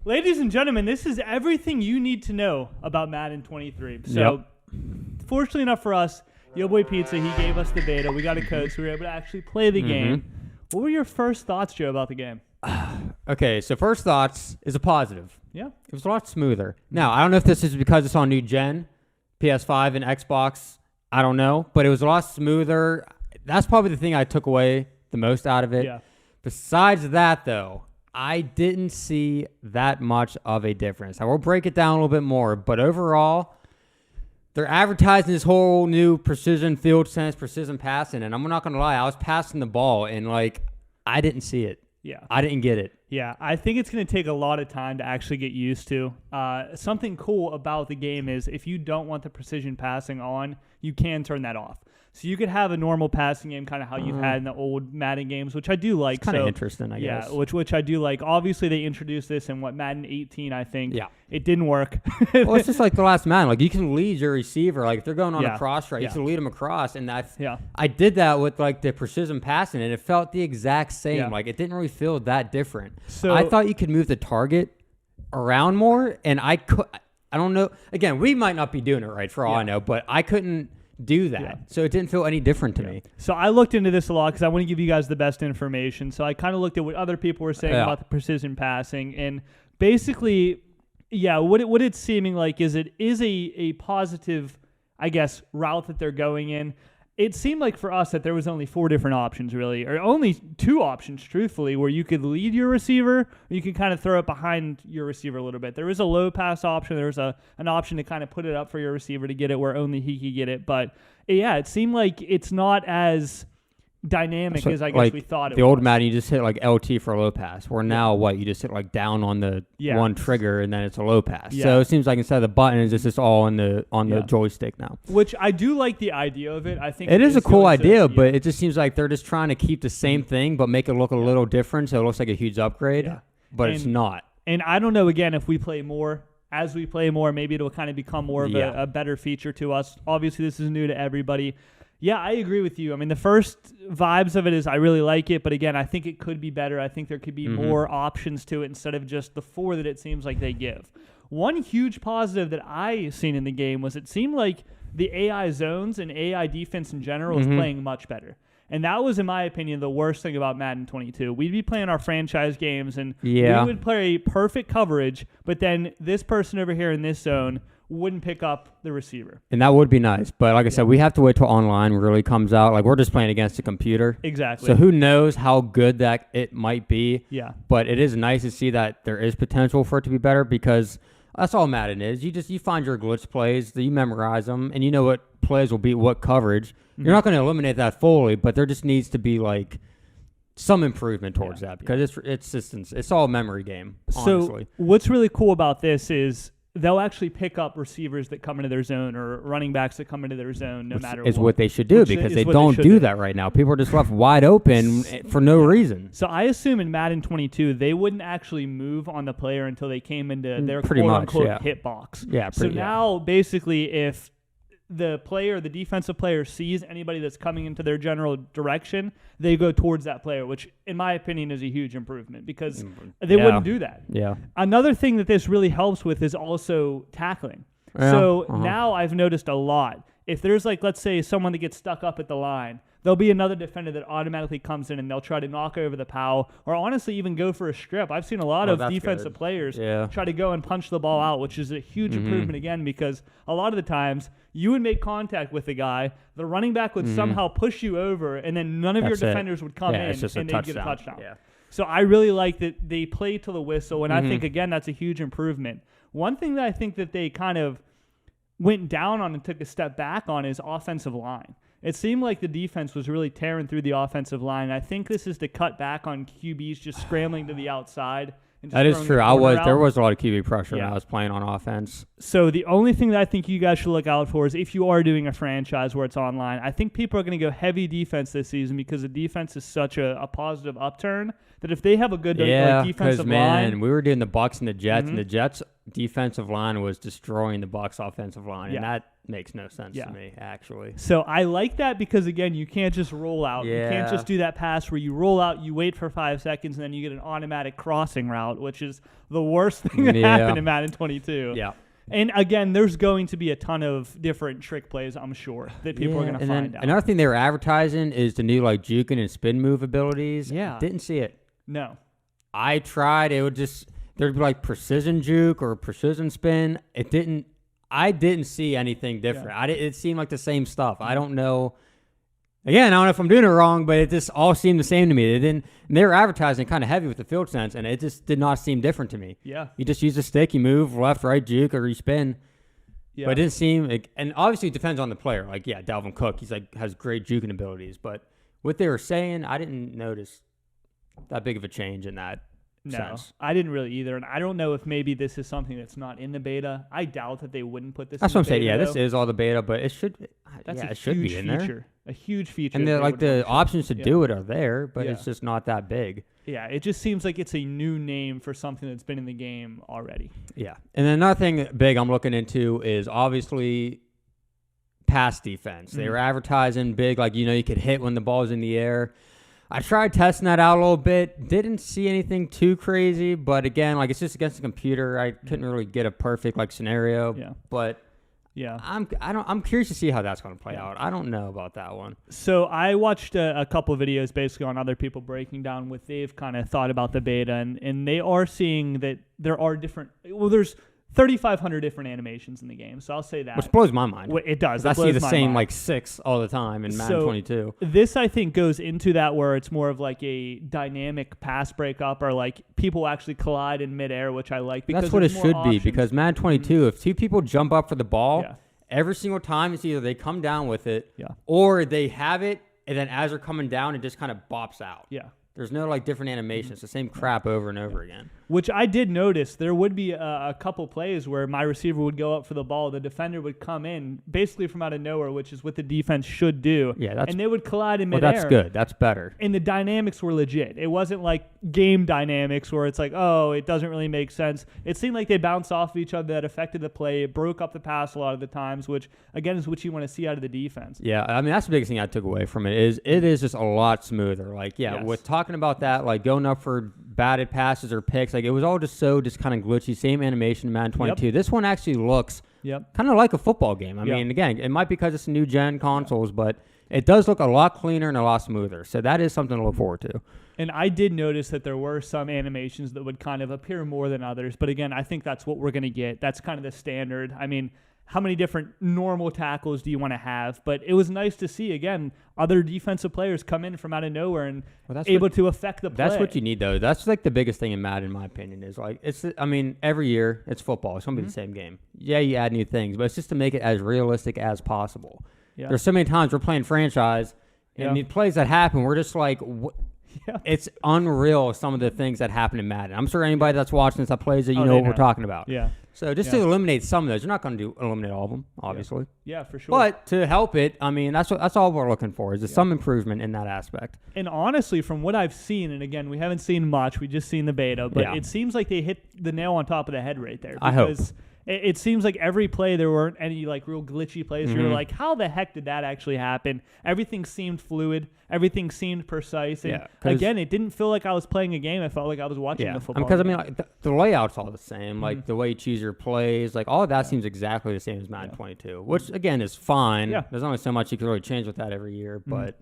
Ladies and gentlemen, this is everything you need to know about Madden 23. So, fortunately enough for us, YoBoy Pizza, he gave us the beta. We got a code, so we were able to actually play the game. What were your first thoughts, Joe, about the game? Okay, so first thoughts is a positive. Yeah. It was a lot smoother. Now, I don't know if this is because it's on new gen, PS5 and Xbox. I don't know, but it was a lot smoother. That's probably the thing I took away the most out of it. Yeah. Besides that, though, I didn't see that much of a difference. I will break it down a little bit more, but overall, they're advertising this whole new precision field sense, precision passing, and I'm not going to lie, I was passing the ball, and, I didn't see it. Yeah. I didn't get it. Yeah, I think it's going to take a lot of time to actually get used to. Something cool about the game is if you don't want the precision passing on, you can turn that off. So you could have a normal passing game, kind of how you've had in the old Madden games, which I do like. It's kind of interesting, I guess. Yeah, which I do like. Obviously, they introduced this in Madden 18, I think. Yeah. It didn't work. Well, it's just like the last Madden. You can lead your receiver. If they're going on a cross right, you can lead them across. And I did that with, the precision passing, and it felt the exact same. Yeah. It didn't really feel that different. So I thought you could move the target around more, and I don't know. Again, we might not be doing it right for all I know, but I couldn't do that. So it didn't feel any different to me. So I looked into this a lot because I want to give you guys the best information. So I kind of looked at what other people were saying about the precision passing, and basically, what it's seeming like is it is a positive, I guess, route that they're going in. It seemed like for us that there was only 4 different options, really, or only 2 options, truthfully, where you could lead your receiver, or you could kind of throw it behind your receiver a little bit. There was a low pass option. There was an option to kind of put it up for your receiver to get it where only he could get it. But, it seemed like it's not as dynamic as I guess we thought it was. The old Madden, you just hit LT for a low pass, where now you just hit down on the one trigger and then it's a low pass. So it seems like instead of the button, it's just all on the joystick now. Which I do like the idea of it. I think it is a cool idea, but it just seems like they're just trying to keep the same thing but make it look a little different, so it looks like a huge upgrade. But it's not. And I don't know, again, if we play more, as we play more, maybe it'll kind of become more of a better feature to us. Obviously, this is new to everybody. Yeah, I agree with you. I mean, the first vibes of it is I really like it, but again, I think it could be better. I think there could be more options to it instead of just the 4 that it seems like they give. One huge positive that I seen in the game was it seemed like the AI zones and AI defense in general is playing much better. And that was, in my opinion, the worst thing about Madden 22. We'd be playing our franchise games, and we would play perfect coverage, but then this person over here in this zone wouldn't pick up the receiver. And that would be nice. But like I said, we have to wait till online really comes out. We're just playing against a computer. Exactly. So who knows how good that it might be. Yeah. But it is nice to see that there is potential for it to be better because that's all Madden is. You find your glitch plays, you memorize them, and you know what plays will beat what coverage. You're not going to eliminate that fully, but there just needs to be some improvement towards that because it's all a memory game, honestly. So what's really cool about this is they'll actually pick up receivers that come into their zone or running backs that come into their zone no matter what. Is what they should do because they don't do that right now. People are just left wide open for no reason. So I assume in Madden 22, they wouldn't actually move on the player until they came into their quote-unquote hit box. Yeah, now, basically, if the defensive player sees anybody that's coming into their general direction, they go towards that player, which in my opinion is a huge improvement because they wouldn't do that. Yeah. Another thing that this really helps with is also tackling. Yeah. So now I've noticed a lot. If there's let's say someone that gets stuck up at the line, there'll be another defender that automatically comes in and they'll try to knock over the POW or honestly even go for a strip. I've seen a lot of defensive players try to go and punch the ball out, which is a huge improvement again because a lot of the times you would make contact with the guy, the running back would somehow push you over, and then none of your defenders would come in and they'd get a touchdown. Yeah. So I really like that they play to the whistle, and I think, again, that's a huge improvement. One thing that I think that they kind of went down on and took a step back on is offensive line. It seemed like the defense was really tearing through the offensive line. I think this is to cut back on QBs just scrambling to the outside. That is true. There was a lot of QB pressure when I was playing on offense. So the only thing that I think you guys should look out for is if you are doing a franchise where it's online, I think people are going to go heavy defense this season because the defense is such a positive upturn that if they have a good defensive line. We were doing the Bucs and the Jets, and the Jets' defensive line was destroying the Bucs' offensive line, and makes no sense to me, actually. So I like that because, again, you can't just roll out. You can't just do that pass where you roll out, you wait for 5 seconds, and then you get an automatic crossing route, which is the worst thing that happened in Madden 22. Yeah. And, again, there's going to be a ton of different trick plays, I'm sure, that people are going to find out. Another thing they were advertising is the new, like, juking and spin move abilities. Yeah. Didn't see it. No. I tried. It would just, there'd be, like, precision juke or precision spin. I didn't see anything different. Yeah. It seemed like the same stuff. I don't know. Again, I don't know if I'm doing it wrong, but it just all seemed the same to me. They were advertising kind of heavy with the FIELDSENSE, and it just did not seem different to me. Yeah. You just use a stick, you move left, right, juke, or you spin. Yeah. But it didn't seem like, and obviously it depends on the player. Like, yeah, Dalvin Cook, he's like has great juking abilities, but what they were saying, I didn't notice that big of a change in that. No, I didn't really either, and I don't know if maybe this is something that's not in the beta. I doubt that they wouldn't put this. That's in what I'm the saying. beta, Yeah, though. this is all the beta, but it should. It should be in feature. there. A huge feature. And the options to do it are there, but it's just not that big. Yeah, it just seems like it's a new name for something that's been in the game already. Yeah, and then another thing big I'm looking into is obviously pass defense. They were advertising big, like you could hit when the ball's in the air. I tried testing that out a little bit. Didn't see anything too crazy, but again, like it's just against the computer. I couldn't really get a perfect scenario. Yeah. But yeah, I'm curious to see how that's going to play out. I don't know about that one. So I watched a couple of videos basically on other people breaking down what they've kind of thought about the beta, and they are seeing that there are different. Well, there's 3,500 different animations in the game, so I'll say that. Which blows my mind. It does. I see the same 6 all the time in Madden 22. This, I think, goes into that where it's more of like a dynamic pass breakup or like people actually collide in midair, which I like. Because that's what it should options. be, because Madden 22, if 2 people jump up for the ball, every single time it's either they come down with it or they have it, and then as they're coming down, it just kind of bops out. Yeah. There's no different animations. It's the same crap over and over again. Which I did notice. There would be a couple plays where my receiver would go up for the ball. The defender would come in basically from out of nowhere, which is what the defense should do. Yeah, and they would collide in midair. Well, that's good. That's better. And the dynamics were legit. It wasn't like game dynamics where it's like, oh, it doesn't really make sense. It seemed like they bounced off of each other. That affected the play. It broke up the pass a lot of the times, which, again, is what you want to see out of the defense. Yeah, I mean, that's the biggest thing I took away from it is it is just a lot smoother. With talking about that, going up for batted passes or picks, it was all just kind of glitchy. Same animation in Madden 22. This one actually looks kind of like a football game. I mean, again, it might be because it's new gen consoles, but it does look a lot cleaner and a lot smoother. So that is something to look forward to. And I did notice that there were some animations that would kind of appear more than others. But again, I think that's what we're going to get. That's kind of the standard. I mean, how many different normal tackles do you want to have? But it was nice to see, again, other defensive players come in from out of nowhere and able to affect the play. That's what you need, though. That's the biggest thing in Madden, in my opinion, is every year it's football. It's going to be the same game. Yeah, you add new things, but it's just to make it as realistic as possible. Yeah. There's so many times we're playing franchise, and the plays that happen, we're just like, it's unreal, some of the things that happen in Madden. I'm sure anybody that's watching this that plays it, you know what we're talking about. Yeah. So just to eliminate some of those, you're not going to eliminate all of them, obviously. Yeah, for sure. But to help it, I mean, that's all we're looking for is some improvement in that aspect. And honestly, from what I've seen, and again, we haven't seen much, we just seen the beta, but it seems like they hit the nail on top of the head right there. I hope. It seems like every play, there weren't any real glitchy plays. You're like, how the heck did that actually happen? Everything seemed fluid. Everything seemed precise. And again, it didn't feel like I was playing a game. I felt like I was watching the football. Because, I mean, the layout's all the same. The way you choose your plays, all of that seems exactly the same as Madden 22, which, again, is fine. Yeah. There's only so much you can really change with that every year, but...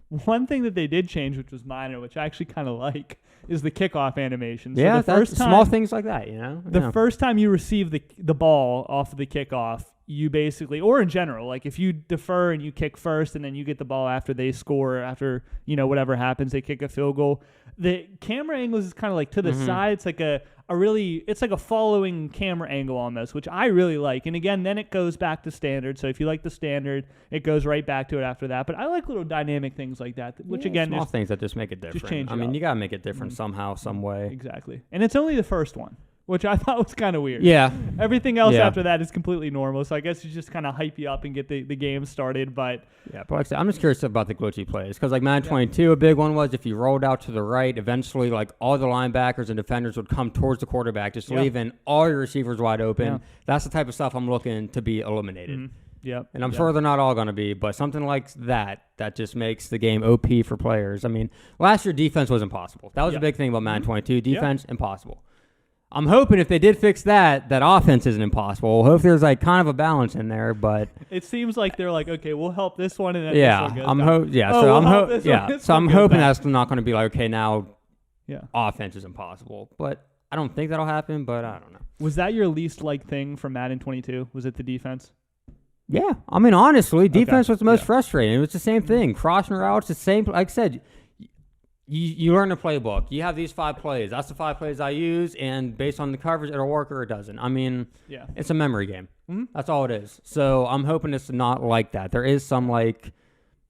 One thing that they did change, which was minor, which I actually kind of like, is the kickoff animation. So the first time, small things like that, The first time you receive the ball off of the kickoff, you basically, or in general, if you defer and you kick first and then you get the ball after they score, after, whatever happens, they kick a field goal. The camera angles is kind of to the side. It's like it's like a following camera angle almost, which I really like. And again, then it goes back to standard. So if you like the standard, it goes right back to it after that. But I like little dynamic things like that, which again, small things that just make it different. Just change it I mean, up. you got to make it different somehow, some way. Exactly. And it's only the first one, which I thought was kind of weird. Yeah. Everything else after that is completely normal. So I guess you just kind of hype you up and get the game started. But but like I said, I'm just curious about the glitchy plays because Madden 22, a big one was if you rolled out to the right, eventually all the linebackers and defenders would come towards the quarterback, just leaving all your receivers wide open. Yeah. That's the type of stuff I'm looking to be eliminated. Yep. And I'm sure they're not all going to be, but something like that just makes the game OP for players. I mean, last year defense was impossible. That was a big thing about Madden 22. Defense, impossible. I'm hoping if they did fix that offense isn't impossible. Hopefully there's like kind of a balance in there, but it seems like they're like, okay, we'll help this one, and then yeah, this one goes I'm down. So I'm hoping that's not going to be like, okay, now yeah, offense is impossible, but I don't think that'll happen, but I don't know. Was that your least liked thing from Madden 22? Was it the defense? Yeah, I mean, honestly, defense was the most frustrating. It was the same thing. Crossing routes, the same. Like I said, you learn the playbook. You have these 5 plays. That's the 5 plays I use, and based on the coverage, it'll work or it doesn't. I mean, it's a memory game. Mm-hmm. That's all it is. So I'm hoping it's not like that. There is some like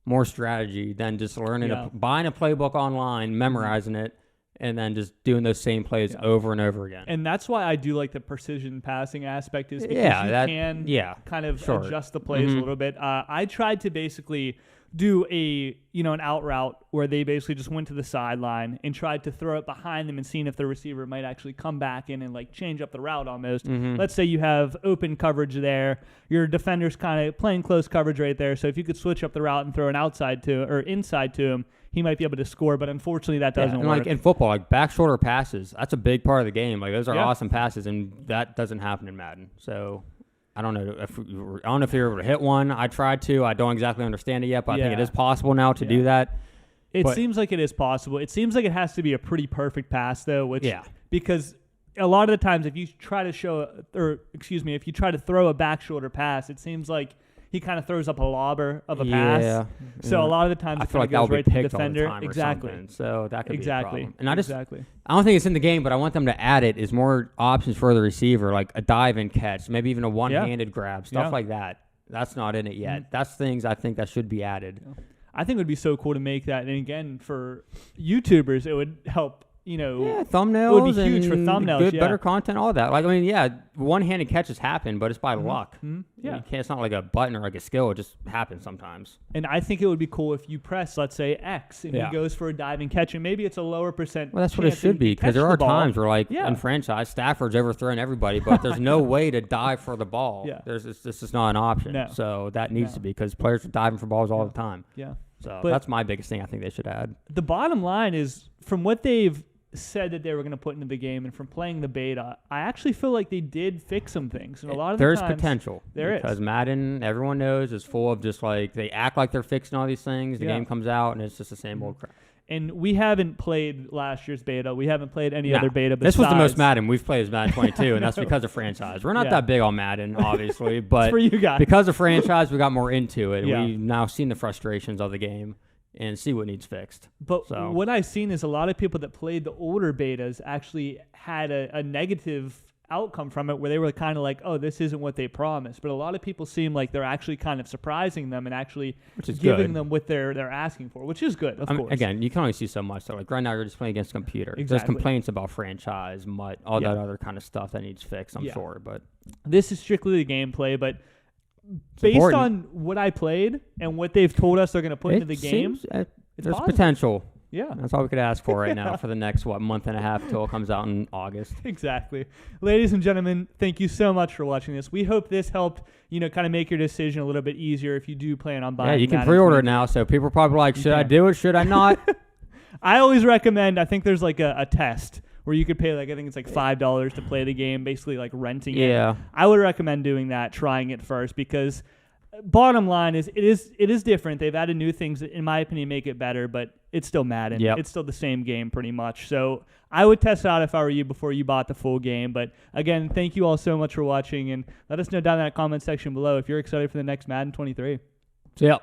more strategy than just learning, buying a playbook online, memorizing it, and then just doing those same plays over and over again. And that's why I do like the precision passing aspect, is because you can kind of adjust the plays a little bit. I tried to basically do an out route where they basically just went to the sideline and tried to throw it behind them and seeing if the receiver might actually come back in and like change up the route almost. Let's say you have open coverage there. Your defender's kind of playing close coverage right there. So if you could switch up the route and throw an outside to or inside to him, he might be able to score, but unfortunately that doesn't work. Like in football, like back shoulder passes, that's a big part of the game. Like those are awesome passes, and that doesn't happen in Madden. So I don't know if you're able to hit one. I tried to. I don't exactly understand it yet, but I think it is possible now to do that. It seems like it is possible. It seems like it has to be a pretty perfect pass though, because a lot of the times if you try to if you try to throw a back shoulder pass, it seems like he kind of throws up a lobber of a pass. So a lot of the times I it feel like goes that would right be to the picked defender. all the time Exactly. or something. So that could be a problem. And I I don't think it's in the game, but I want them to add it is more options for the receiver, like a dive and catch, maybe even a one-handed grab, stuff like that. That's not in it yet. That's things I think that should be added. I think it would be so cool to make that. And again, for YouTubers, it would help. Thumbnails. It would be huge for thumbnails. Good, better content, all that. Like, I mean, one-handed catches happen, but it's by luck. It's not like a button or like a skill. It just happens sometimes. And I think it would be cool if you press, let's say, X, and he goes for a diving catch, and maybe it's a lower percent. Well, that's what it should be, because there are times where, like, in franchise, Stafford's overthrowing everybody, but there's no way to dive for the ball. This is not an option. No. So that needs to be, because players are diving for balls all the time. So but that's my biggest thing I think they should add. The bottom line is, from what they've said that they were going to put into the game, and from playing the beta, I actually feel like they did fix some things. And a lot of there's the times, potential. Because Madden, everyone knows, is full of just like, they act like they're fixing all these things. The game comes out and it's just the same old crap. And we haven't played last year's beta. We haven't played any other beta besides. This was the most Madden we've played is Madden 22, and that's because of franchise. We're not that big on Madden, obviously, but for you guys. Because of franchise, we got more into it. We've now seen the frustrations of the game and see what needs fixed. But what I've seen is a lot of people that played the older betas actually had a negative outcome from it, where they were kind of like, oh, this isn't what they promised. But a lot of people seem like they're actually kind of surprising them and actually giving them what they're asking for, which is good, of course. Again, you can only see so much. So like right now, you're just playing against a computer. Exactly. There's complaints about franchise, MUT, all that other kind of stuff that needs fixed, I'm sure. But this is strictly the gameplay, but based on what I played and what they've told us they're going to put into the game, there's potential. Yeah. That's all we could ask for right now for the next, month and a half until it comes out in August. Exactly. Ladies and gentlemen, thank you so much for watching this. We hope this helped, kind of make your decision a little bit easier if you do plan on buying. Yeah, you can pre-order it now, so people are probably like, should I do it? Should I not? I always recommend, I think there's like a test where you could pay I think it's like $5 to play the game, basically like renting it. Yeah. I would recommend doing that, trying it first, because bottom line is it is different. They've added new things that, in my opinion, make it better, but it's still Madden. It's still the same game pretty much. So I would test it out if I were you before you bought the full game. But again, thank you all so much for watching, and let us know down in that comment section below if you're excited for the next Madden 23. Yep.